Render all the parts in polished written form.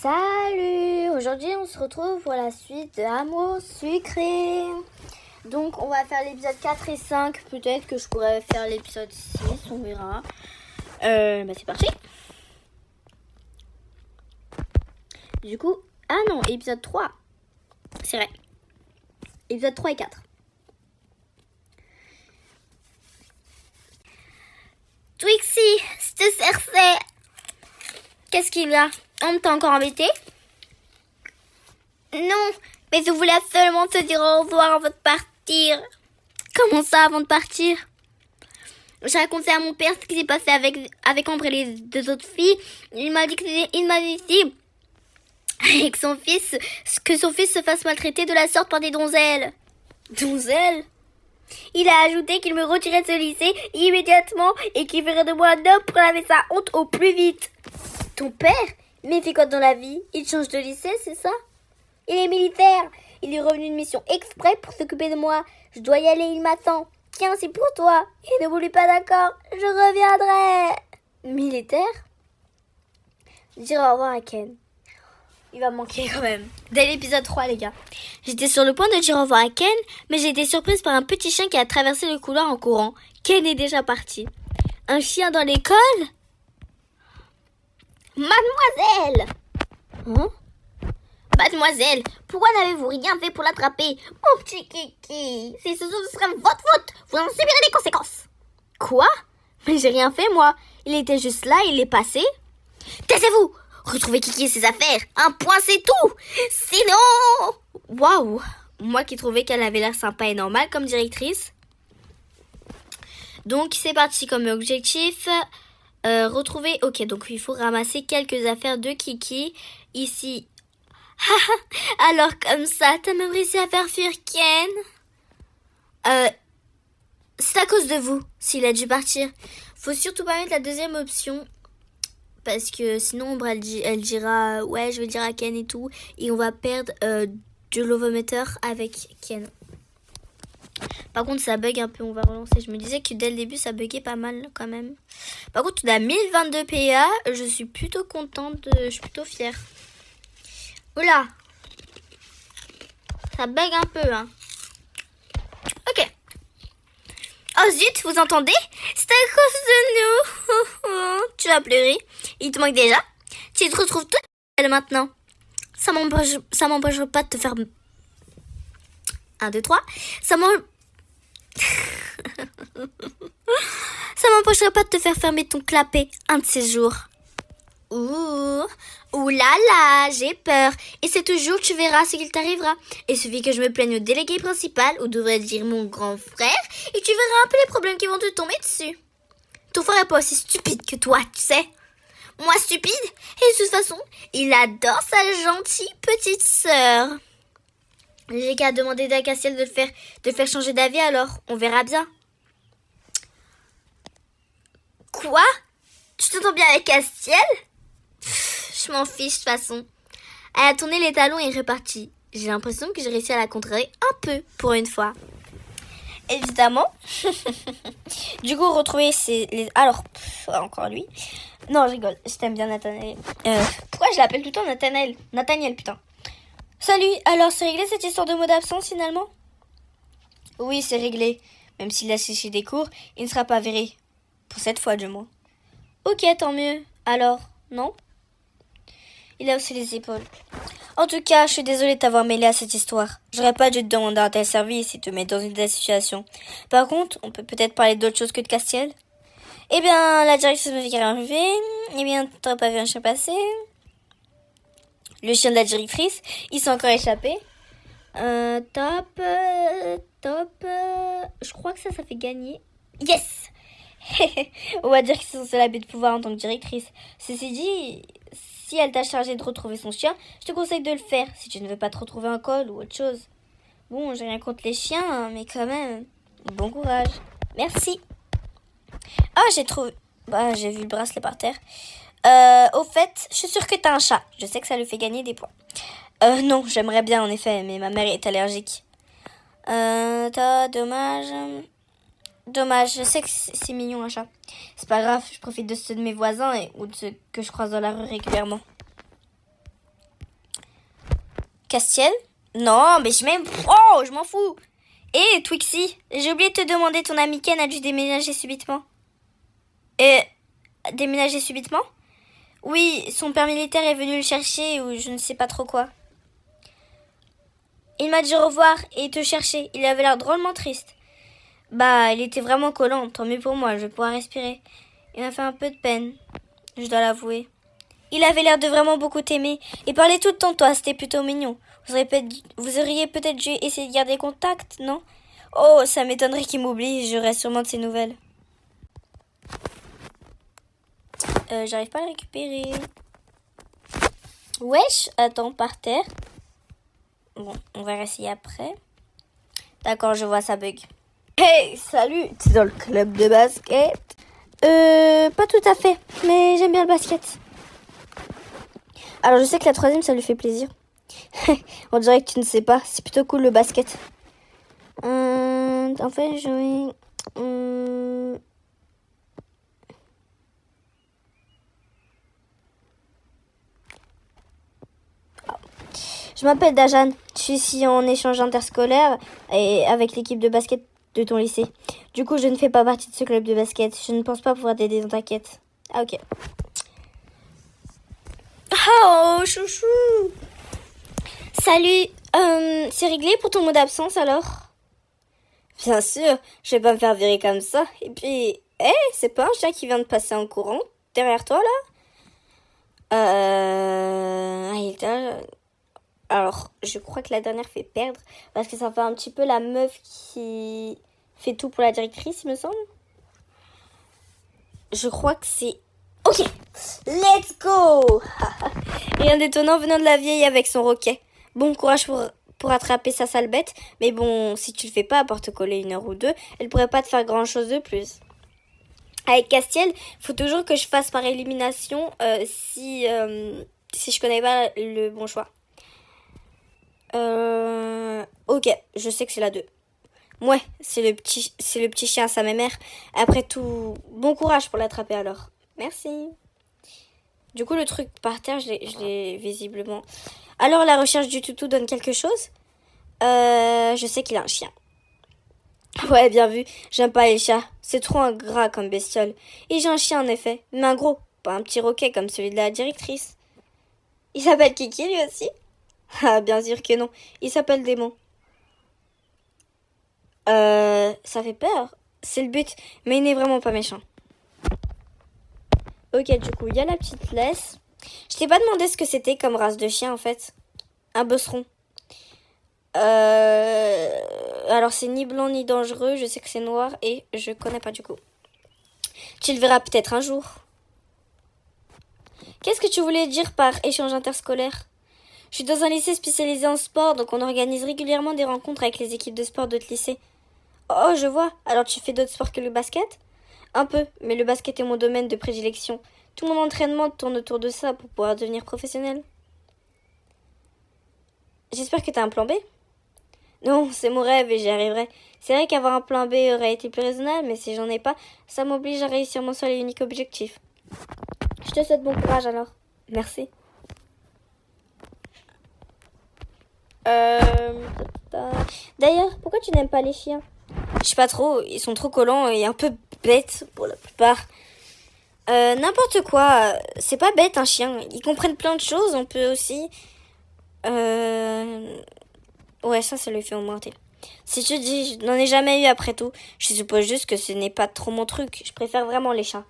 Salut! Aujourd'hui on se retrouve pour la suite de Amour sucré. Donc on va faire l'épisode 4 et 5. Peut-être que je pourrais faire l'épisode 6, on verra. C'est parti! Du coup, ah non, épisode 3. C'est vrai. Épisode 3 et 4. Twixie, c'est Cersei. Qu'est-ce qu'il y a? On t'a encore embêté? Non, mais je voulais seulement te dire au revoir avant de partir. Comment ça, avant de partir? J'ai raconté à mon père ce qui s'est passé avec Ambre et les deux autres filles. Il m'a dit avec que son fils se fasse maltraiter de la sorte par des donzelles. Donzelles? Il a ajouté qu'il me retirait de ce lycée immédiatement et qu'il ferait de moi un homme pour laver sa honte au plus vite. Ton père? Mais il fait quoi dans la vie? Il change de lycée, c'est ça? Il est militaire. Il est revenu d'une mission exprès pour s'occuper de moi. Je dois y aller, il m'attend. Tiens, c'est pour toi. Et ne voulez pas d'accord, je reviendrai. Militaire? Dire au revoir à Ken. Il va me manquer quand même. Dès l'épisode 3, les gars. J'étais sur le point de dire au revoir à Ken, mais j'ai été surprise par un petit chien qui a traversé le couloir en courant. Ken est déjà parti. Un chien dans l'école? Mademoiselle! Hein? Mademoiselle, pourquoi n'avez-vous rien fait pour l'attraper? Mon petit kiki, si ce serait votre faute, vous en subirez les conséquences. Quoi? Mais j'ai rien fait, moi. Il était juste là, il est passé. Taisez-vous! Retrouvez Kiki et ses affaires. Un point, c'est tout. Sinon... Waouh! Moi qui trouvais qu'elle avait l'air sympa et normale comme directrice. Donc, c'est parti comme objectif. Retrouver... Ok, donc il faut ramasser quelques affaires de Kiki. Ici... Alors comme ça, t'as même réussi à faire fuir Ken? C'est à cause de vous, s'il a dû partir. Faut surtout pas mettre la deuxième option. Parce que sinon, elle dira... Ouais, je vais dire à Ken et tout. Et on va perdre du Love-O-Meter avec Ken. Par contre, ça bug un peu, on va relancer. Je me disais que dès le début, ça buguait pas mal quand même. Par contre, on a 1022 PA. Je suis plutôt contente, je suis plutôt fière. Oula! Ça bug un peu, hein. Ok. Oh zut, vous entendez? C'est à cause de nous. Tu vas pleurer. Il te manque déjà. Tu te retrouves toute seule maintenant. Ça m'empêche pas de te faire... 1, 2, 3. Ça m'empêcherait pas de te faire fermer ton clapet un de ces jours. Ouh là là, j'ai peur. Et c'est toujours, tu verras ce qu'il t'arrivera. Il suffit que je me plaigne au délégué principal, ou devrais-je dire mon grand frère, et tu verras un peu les problèmes qui vont te tomber dessus. Ton frère est pas aussi stupide que toi, tu sais. Moi stupide? Et de toute façon, il adore sa gentille petite sœur. J'ai qu'à demander à Castiel de le faire changer d'avis alors, on verra bien. Quoi? Tu t'entends bien avec Castiel? Je m'en fiche de toute façon. Elle a tourné les talons et est repartie. J'ai l'impression que j'ai réussi à la contrer un peu pour une fois. Évidemment. Du coup, retrouver Alors, encore lui. Non, je rigole. Je t'aime bien, Nathanaël. Pourquoi je l'appelle tout le temps Nathanaël? Nathaniel, putain. Salut, alors c'est réglé cette histoire de mot d'absence finalement? Oui, c'est réglé. Même s'il a séché des cours, il ne sera pas viré. Pour cette fois, du moins. Ok, tant mieux. Alors, non? Il a haussé les épaules. En tout cas, je suis désolée de t'avoir mêlé à cette histoire. J'aurais pas dû te demander un tel service et te mettre dans une telle situation. Par contre, on peut peut-être parler d'autre chose que de Castiel. Eh bien, la directrice me dit qu'elle est arrivée. Eh bien, t'aurais pas vu un chien passer? Le chien de la directrice, il s'est encore échappé. Top. Je crois que ça fait gagner. Yes! On va dire que c'est censé l'abus de pouvoir en tant que directrice. Ceci dit, si elle t'a chargé de retrouver son chien, je te conseille de le faire si tu ne veux pas te retrouver un col ou autre chose. Bon, j'ai rien contre les chiens, hein, mais quand même, bon courage. Merci. Ah, j'ai vu le bracelet par terre. Au fait, je suis sûre que t'as un chat. Je sais que ça lui fait gagner des points. Non, j'aimerais bien en effet, mais ma mère est allergique. Dommage. Dommage, je sais que c'est mignon un chat. C'est pas grave, je profite de ceux de mes voisins ou de ceux que je croise dans la rue régulièrement. Castiel? Non, mais Oh, je m'en fous. Et Twixy, j'ai oublié de te demander, ton ami Ken a dû déménager subitement. Déménager subitement? Oui, son père militaire est venu le chercher ou je ne sais pas trop quoi. Il m'a dit au revoir et te chercher. Il avait l'air drôlement triste. Bah, il était vraiment collant. Tant mieux pour moi, je vais pouvoir respirer. Il m'a fait un peu de peine, je dois l'avouer. Il avait l'air de vraiment beaucoup t'aimer et parlait tout le temps de toi, c'était plutôt mignon. Vous auriez peut-être dû essayer de garder contact, non? Oh, ça m'étonnerait qu'il m'oublie, j'aurais sûrement de ses nouvelles. J'arrive pas à le récupérer. Wesh, attends, par terre. Bon, on va essayer après. D'accord, je vois, ça bug. Hey, salut, t'es dans le club de basket? Pas tout à fait, mais j'aime bien le basket. Alors, je sais que la troisième, ça lui fait plaisir. On dirait que tu ne sais pas, c'est plutôt cool le basket. En fait, je m'appelle Dajan. Je suis ici en échange interscolaire et avec l'équipe de basket de ton lycée. Du coup, je ne fais pas partie de ce club de basket. Je ne pense pas pouvoir t'aider dans ta quête. Ah, ok. Oh, chouchou. Salut. C'est réglé pour ton mot d'absence alors? Bien sûr, je vais pas me faire virer comme ça. Et puis, c'est pas un chien qui vient de passer en courant derrière toi là? Alors, je crois que la dernière fait perdre parce que ça fait un petit peu la meuf qui fait tout pour la directrice, il me semble. Je crois que c'est... Ok, let's go. Rien d'étonnant venant de la vieille avec son roquet. Bon courage pour attraper sa sale bête. Mais bon, si tu le fais pas, à part te coller 1 heure ou 2, elle pourrait pas te faire grand chose de plus. Avec Castiel, faut toujours que je fasse par élimination si je connais pas le bon choix. Ok, je sais que c'est la 2. Ouais, c'est le petit chien à sa mère. Après tout, bon courage pour l'attraper alors. Merci. Du coup, le truc par terre, je l'ai visiblement. Alors, la recherche du toutou donne quelque chose? Je sais qu'il a un chien. Ouais, bien vu. J'aime pas les chats. C'est trop ingrat comme bestiole. Et j'ai un chien en effet, mais un gros, pas un petit roquet comme celui de la directrice. Il s'appelle Kiki lui aussi? Ah, bien sûr que non. Il s'appelle Démon. Ça fait peur. C'est le but, mais il n'est vraiment pas méchant. Ok, du coup, il y a la petite laisse. Je t'ai pas demandé ce que c'était comme race de chien, en fait. Un bosseron. Alors, c'est ni blanc ni dangereux. Je sais que c'est noir et je connais pas du coup. Tu le verras peut-être un jour. Qu'est-ce que tu voulais dire par échange interscolaire? Je suis dans un lycée spécialisé en sport, donc on organise régulièrement des rencontres avec les équipes de sport d'autres lycées. Oh, je vois. Alors tu fais d'autres sports que le basket? Un peu, mais le basket est mon domaine de prédilection. Tout mon entraînement tourne autour de ça pour pouvoir devenir professionnel. J'espère que t'as un plan B? Non, c'est mon rêve et j'y arriverai. C'est vrai qu'avoir un plan B aurait été plus raisonnable, mais si j'en ai pas, ça m'oblige à réussir mon seul et unique objectif. Je te souhaite bon courage alors. Merci. D'ailleurs, pourquoi tu n'aimes pas les chiens? Je sais pas trop, ils sont trop collants et un peu bêtes pour la plupart. N'importe quoi, c'est pas bête un chien. Ils comprennent plein de choses, on peut aussi... Ouais, ça lui fait augmenter. Si tu dis, je n'en ai jamais eu après tout. Je suppose juste que ce n'est pas trop mon truc. Je préfère vraiment les chats.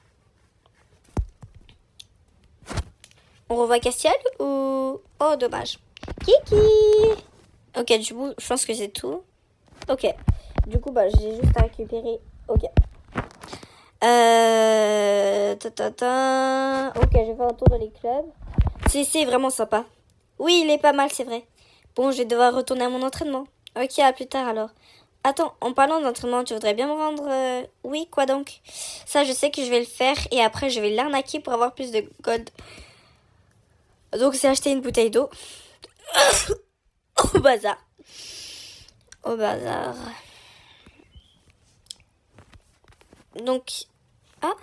On revoit Castiel ou... Oh, dommage. Kiki! Ok, du coup, je pense que c'est tout. Ok. Du coup, j'ai juste à récupérer. Ok. Ok, je vais faire un tour dans les clubs. C'est vraiment sympa. Oui, il est pas mal, c'est vrai. Bon, je vais devoir retourner à mon entraînement. Ok, à plus tard alors. Attends, en parlant d'entraînement, tu voudrais bien me rendre... Oui, quoi donc? Ça, je sais que je vais le faire et après, je vais l'arnaquer pour avoir plus de gold. Donc, c'est acheter une bouteille d'eau. Au bazar. Au bazar. Donc... Ah.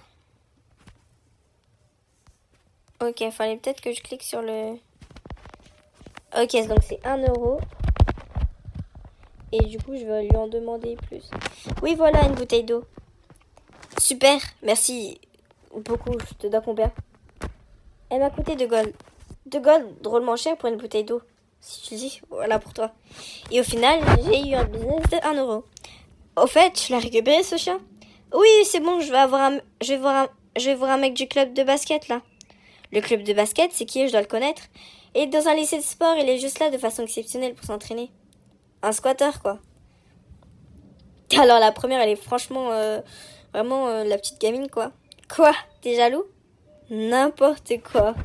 Ok, fallait peut-être que je clique sur le... Ok, donc c'est 1 €. Et du coup, je vais lui en demander plus. Oui, voilà, une bouteille d'eau. Super, merci beaucoup. Je te dois combien? Elle m'a coûté 2 gold. 2 gold, drôlement cher pour une bouteille d'eau. Si tu le dis, voilà pour toi. Et au final, j'ai eu un business de 1 €. Au fait, tu l'as récupéré ce chien? Oui, c'est bon, je vais voir un mec du club de basket là. Le club de basket, c'est qui? Je dois le connaître. Et dans un lycée de sport, il est juste là de façon exceptionnelle pour s'entraîner. Un squatter, quoi. Alors la première, elle est franchement vraiment la petite gamine, quoi. Quoi? T'es jaloux? N'importe quoi.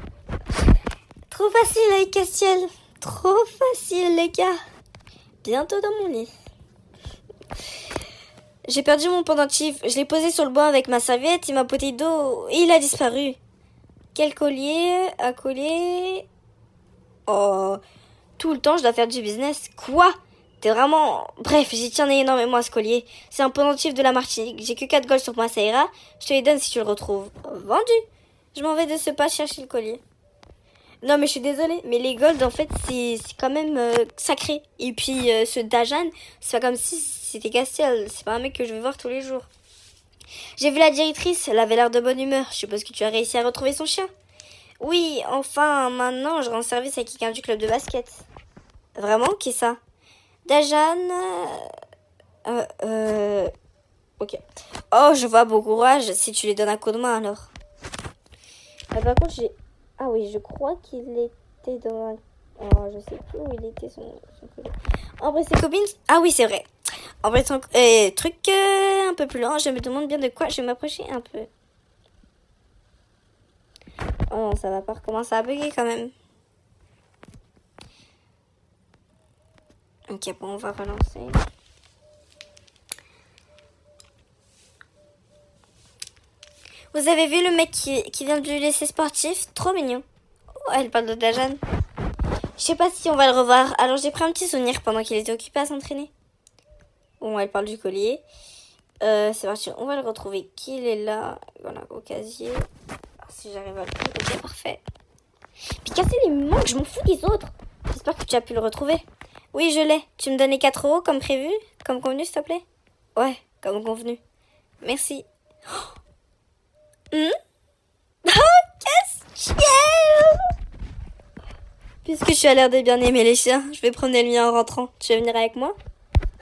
Trop facile avec Castiel. Trop facile, les gars. Bientôt dans mon lit. J'ai perdu mon pendentif. Je l'ai posé sur le banc avec ma serviette et ma bouteille d'eau et il a disparu. Quel collier? Un collier? Oh, tout le temps je dois faire du business. Quoi? T'es vraiment... Bref, j'y tiens énormément à ce collier. C'est un pendentif de la Martinique. J'ai que 4 gold sur moi, ça ira. Je te les donne si tu le retrouves. Vendu. Je m'en vais de ce pas chercher le collier. Non mais je suis désolée, mais les golds en fait c'est quand même sacré. Et puis ce Dajan, c'est pas comme si c'était Castiel, c'est pas un mec que je vais voir tous les jours. J'ai vu la directrice, elle avait l'air de bonne humeur. Je suppose que tu as réussi à retrouver son chien. Oui, enfin maintenant je rends service à quelqu'un du club de basket. Vraiment? Qui ça? Dajan... Ok. Oh, je vois, bon courage si tu lui donnes un coup de main alors. Par contre j'ai... Ah oui, je crois qu'il était dans un... Oh, je sais plus où il était son collègue. En vrai, ses copines... Ah oui, c'est vrai. En vrai, son... truc un peu plus lent. Je me demande bien de quoi je vais m'approcher un peu. Oh non, ça va pas recommencer à bugger quand même. Ok, bon, on va relancer. Vous avez vu le mec qui vient du lycée sportif? Trop mignon. Oh, elle parle de Dajan. Je sais pas si on va le revoir, alors j'ai pris un petit souvenir pendant qu'il était occupé à s'entraîner. Bon, elle parle du collier. C'est parti, on va le retrouver. Qu'il est là, voilà, au casier. Alors, si j'arrive à le trouver, c'est parfait. Puis casser les manques, je m'en fous des autres. J'espère que tu as pu le retrouver. Oui, je l'ai. Tu me donnes les 4 € comme prévu? Comme convenu, s'il te plaît? Ouais, comme convenu. Merci. Castiel! Puisque tu as l'air de bien aimer les chiens, je vais promener le mien en rentrant. Tu veux venir avec moi?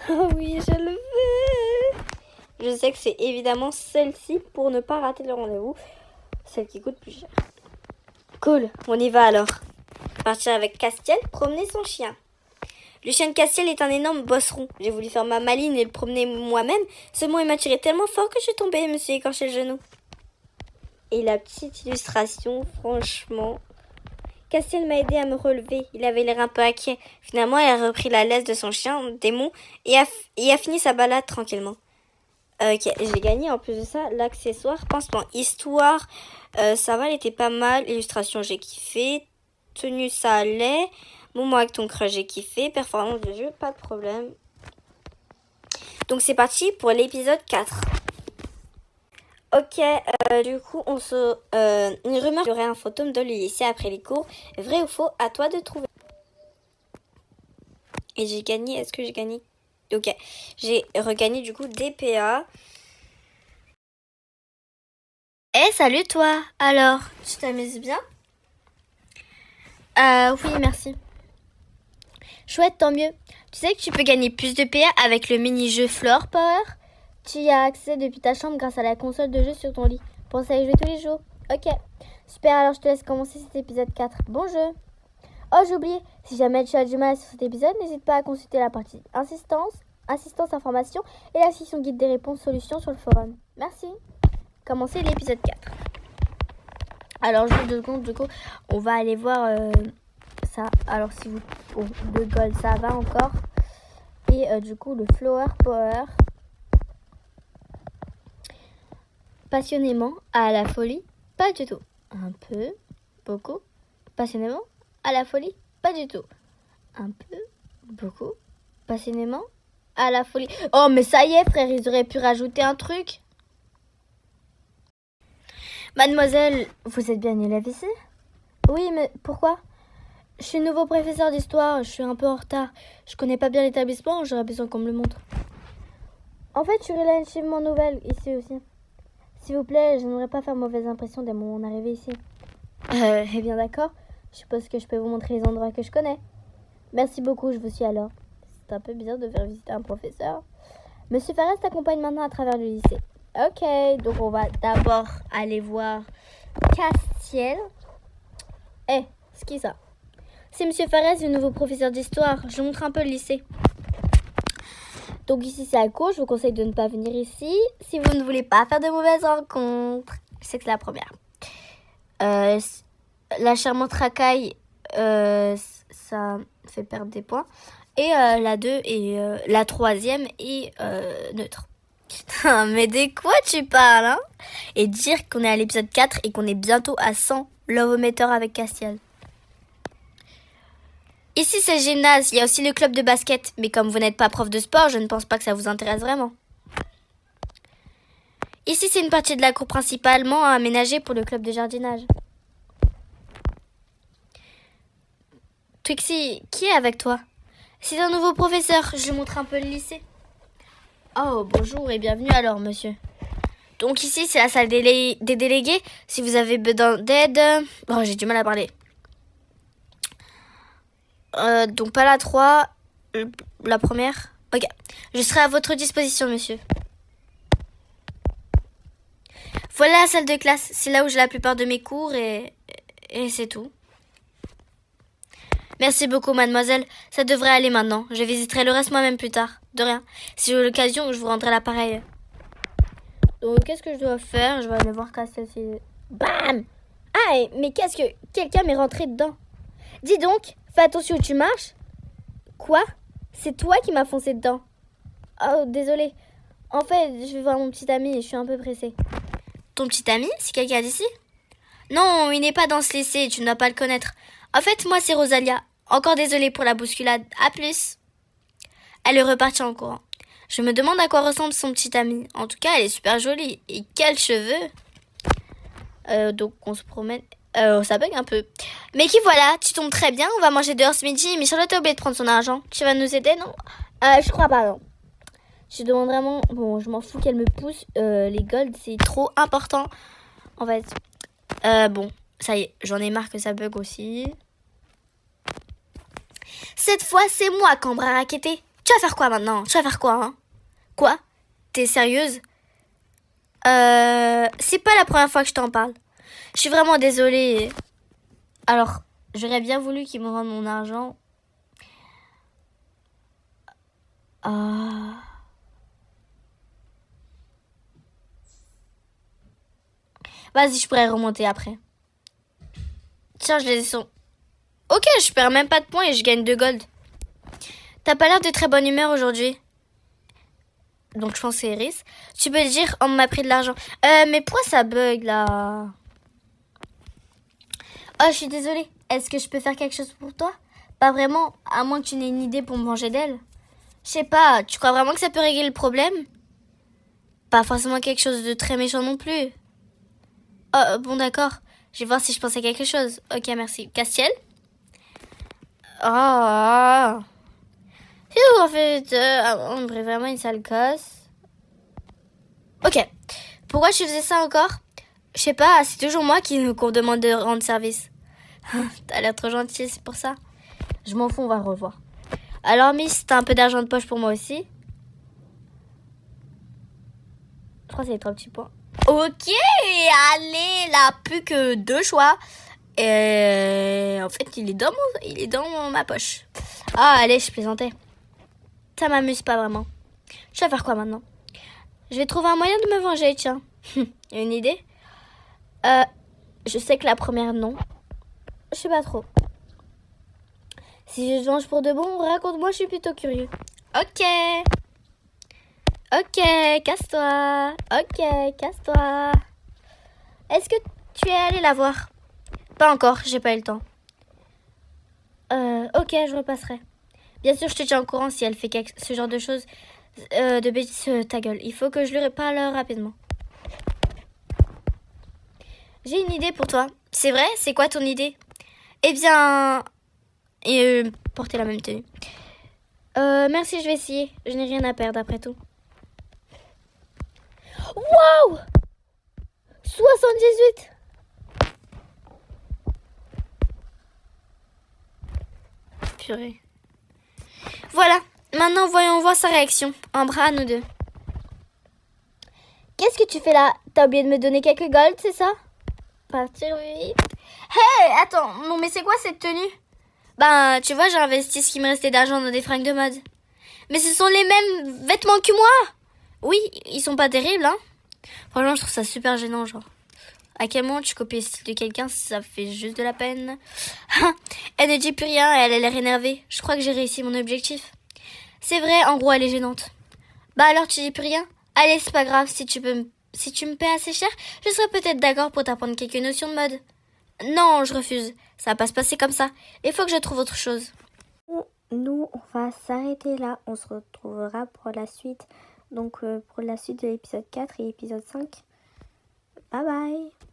Oh oui, je le veux. Je sais que c'est évidemment celle-ci pour ne pas rater le rendez-vous. Celle qui coûte plus cher. Cool, on y va alors. Partir avec Castiel, promener son chien. Le chien de Castiel est un énorme bosseron. J'ai voulu faire ma maline et le promener moi-même. Seulement, il m'a tiré tellement fort que je suis tombée et me suis écorché le genou. Et la petite illustration, franchement... Castiel m'a aidé à me relever. Il avait l'air un peu inquiet. Finalement, il a repris la laisse de son chien, démon, et a fini sa balade tranquillement. Ok, j'ai gagné en plus de ça l'accessoire pansement. Histoire, ça va, elle était pas mal. Illustration, j'ai kiffé. Tenue, ça allait. Moment avec ton crush, j'ai kiffé. Performance de jeu, pas de problème. Donc c'est parti pour l'épisode 4. Ok, du coup, une rumeur qu'il y aurait un fantôme dans le lycée après les cours. Vrai ou faux? À toi de trouver. Et j'ai gagné, est-ce que j'ai gagné? Ok, j'ai regagné du coup DPA. Salut toi. Alors, tu t'amuses bien? Oui, merci. Chouette, tant mieux. Tu sais que tu peux gagner plus de PA avec le mini-jeu Floor Power? Tu y as accès depuis ta chambre grâce à la console de jeu sur ton lit. Pense à y jouer tous les jours. Ok. Super, alors je te laisse commencer cet épisode 4. Bon jeu. Oh, j'ai oublié. Si jamais tu as du mal sur cet épisode, n'hésite pas à consulter la partie assistance information et la section guide des réponses solutions sur le forum. Merci. Commencer l'épisode 4. Alors, juste 2 secondes, du coup, on va aller voir ça. Alors, si vous... Bon, le gold, ça va encore. Et du coup, le Flower Power... Passionnément, à la folie, pas du tout. Un peu, beaucoup, passionnément, à la folie, pas du tout. Un peu, beaucoup, passionnément, à la folie. Oh, mais ça y est, frère, ils auraient pu rajouter un truc. Mademoiselle, vous êtes bien élève ici? Oui, mais pourquoi? Je suis nouveau professeur d'histoire, je suis un peu en retard. Je connais pas bien l'établissement, j'aurais besoin qu'on me le montre. En fait, je suis relativement nouvelle ici aussi. S'il vous plaît, je n'aimerais pas faire mauvaise impression dès mon arrivée ici. Eh bien d'accord, je suppose que je peux vous montrer les endroits que je connais. Merci beaucoup, je vous suis alors. C'est un peu bizarre de faire visiter un professeur. Monsieur Farès t'accompagne maintenant à travers le lycée. Ok, donc on va d'abord aller voir Castiel. C'est qui ça? C'est Monsieur Farès, le nouveau professeur d'histoire. Je vous montre un peu le lycée. Donc ici c'est à gauche, je vous conseille de ne pas venir ici. Si vous ne voulez pas faire de mauvaises rencontres. Je sais que c'est la première. La charmante racaille, ça fait perdre des points. Et la 2 et la troisième est neutre. Putain, mais de quoi tu parles, hein? Et dire qu'on est à l'épisode 4 et qu'on est bientôt à 100 Love-O-Meter avec Castiel. Ici c'est le gymnase, il y a aussi le club de basket. Mais comme vous n'êtes pas prof de sport, je ne pense pas que ça vous intéresse vraiment. Ici c'est une partie de la cour principalement aménagée pour le club de jardinage. Twixie, qui est avec toi? C'est un nouveau professeur, je vous montre un peu le lycée. Oh, bonjour et bienvenue alors, monsieur. Donc ici, c'est la salle des délégués. Si vous avez besoin d'aide... Oh, j'ai du mal à parler. Donc pas la 3, la première. Ok, je serai à votre disposition, monsieur. Voilà la salle de classe. C'est là où j'ai la plupart de mes cours et c'est tout. Merci beaucoup, mademoiselle. Ça devrait aller maintenant. Je visiterai le reste moi-même plus tard. De rien. Si j'ai l'occasion, je vous rendrai l'appareil. Donc, qu'est-ce que je dois faire? Je vais aller voir Castiel. Bam! Ah, mais qu'est-ce que... Quelqu'un m'est rentré dedans. Dis donc, fais attention où tu marches. Quoi? C'est toi qui m'as foncé dedans. Oh, désolé. En fait, je vais voir mon petit ami et je suis un peu pressée. Ton petit ami? C'est quelqu'un d'ici? Non, il n'est pas dans ce lycée. Tu ne dois pas le connaître. En fait, moi, c'est Rosalia. Encore désolée pour la bousculade. À plus. Elle est repartie en courant. Je me demande à quoi ressemble son petit ami. En tout cas, elle est super jolie. Et quels cheveux. Donc, on se promène. Ça bug un peu. Mais qui voilà, tu tombes très bien. On va manger dehors ce midi. Mais Charlotte a oublié de prendre son argent. Tu vas nous aider, non? Je crois pas, non. Je demande vraiment... Bon, je m'en fous qu'elle me pousse. Les golds, c'est trop important. En fait. Bon, ça y est. J'en ai marre que ça bug aussi. Cette fois, c'est moi qui bras raquetté. Tu vas faire quoi maintenant? Tu vas faire quoi, hein? Quoi? T'es sérieuse? C'est pas la première fois que je t'en parle. Je suis vraiment désolée. Alors, j'aurais bien voulu qu'il me rende mon argent. Vas-y, je pourrais remonter après. Tiens, je les ai sont... Ok, je perds même pas de points et je gagne 2 gold. T'as pas l'air de très bonne humeur aujourd'hui. Donc je pense que c'est Iris. Tu peux le dire, on m'a pris de l'argent. Mais pourquoi ça bug là? Oh, je suis désolée. Est-ce que je peux faire quelque chose pour toi? Pas vraiment, à moins que tu n'aies une idée pour me venger d'elle. Je sais pas, tu crois vraiment que ça peut régler le problème? Pas forcément quelque chose de très méchant non plus. Oh, bon d'accord. Je vais voir si je pense à quelque chose. Ok, merci. Castiel? Oh. En fait, on dirait vraiment une sale gosse. Ok. Pourquoi je faisais ça encore? Je sais pas, c'est toujours moi qu'on demande de rendre service. T'as l'air trop gentil, c'est pour ça. Je m'en fous, on va le revoir. Alors, Miss, t'as un peu d'argent de poche pour moi aussi? Je crois que c'est les 3 petits points. Ok, allez, là, plus que 2 choix. Et en fait, il est dans ma poche. Ah, allez, je plaisantais. Ça m'amuse pas vraiment. Je vais faire quoi maintenant? Je vais trouver un moyen de me venger, tiens. Une idée? Je sais que la première, non. Je sais pas trop. Si je te venge pour de bon, raconte-moi, je suis plutôt curieux. Ok. Ok, casse-toi. Ok, casse-toi. Est-ce que tu es allé la voir? Pas encore, j'ai pas eu le temps. Ok, je repasserai. Bien sûr, je te tiens au courant si elle fait ce genre de choses. De bêtises, ta gueule. Il faut que je lui parle rapidement. J'ai une idée pour toi. C'est vrai? C'est quoi ton idée? Eh bien, et porter la même tenue. Merci, je vais essayer. Je n'ai rien à perdre après tout. Waouh! 78! Purée. Voilà, maintenant voyons voir sa réaction. Un bras à nous deux. Qu'est-ce que tu fais là? T'as oublié de me donner quelques golds, c'est ça? Partir vite. Hey, attends, non mais c'est quoi cette tenue? Ben, tu vois, j'ai investi ce qui me restait d'argent dans des fringues de mode. Mais ce sont les mêmes vêtements que moi. Oui, ils sont pas terribles, hein. Franchement, je trouve ça super gênant, genre. À quel moment tu copies le style de quelqu'un, ça fait juste de la peine. Elle ne dit plus rien et elle a l'air énervée. Je crois que j'ai réussi mon objectif. C'est vrai, en gros, elle est gênante. Bah alors, tu dis plus rien? Allez, c'est pas grave, si tu me paies assez cher, je serais peut-être d'accord pour t'apprendre quelques notions de mode. Non, je refuse. Ça va pas se passer comme ça. Il faut que je trouve autre chose. Nous, on va s'arrêter là. On se retrouvera pour la suite. Donc, pour la suite de l'épisode 4 et l'épisode 5. Bye bye!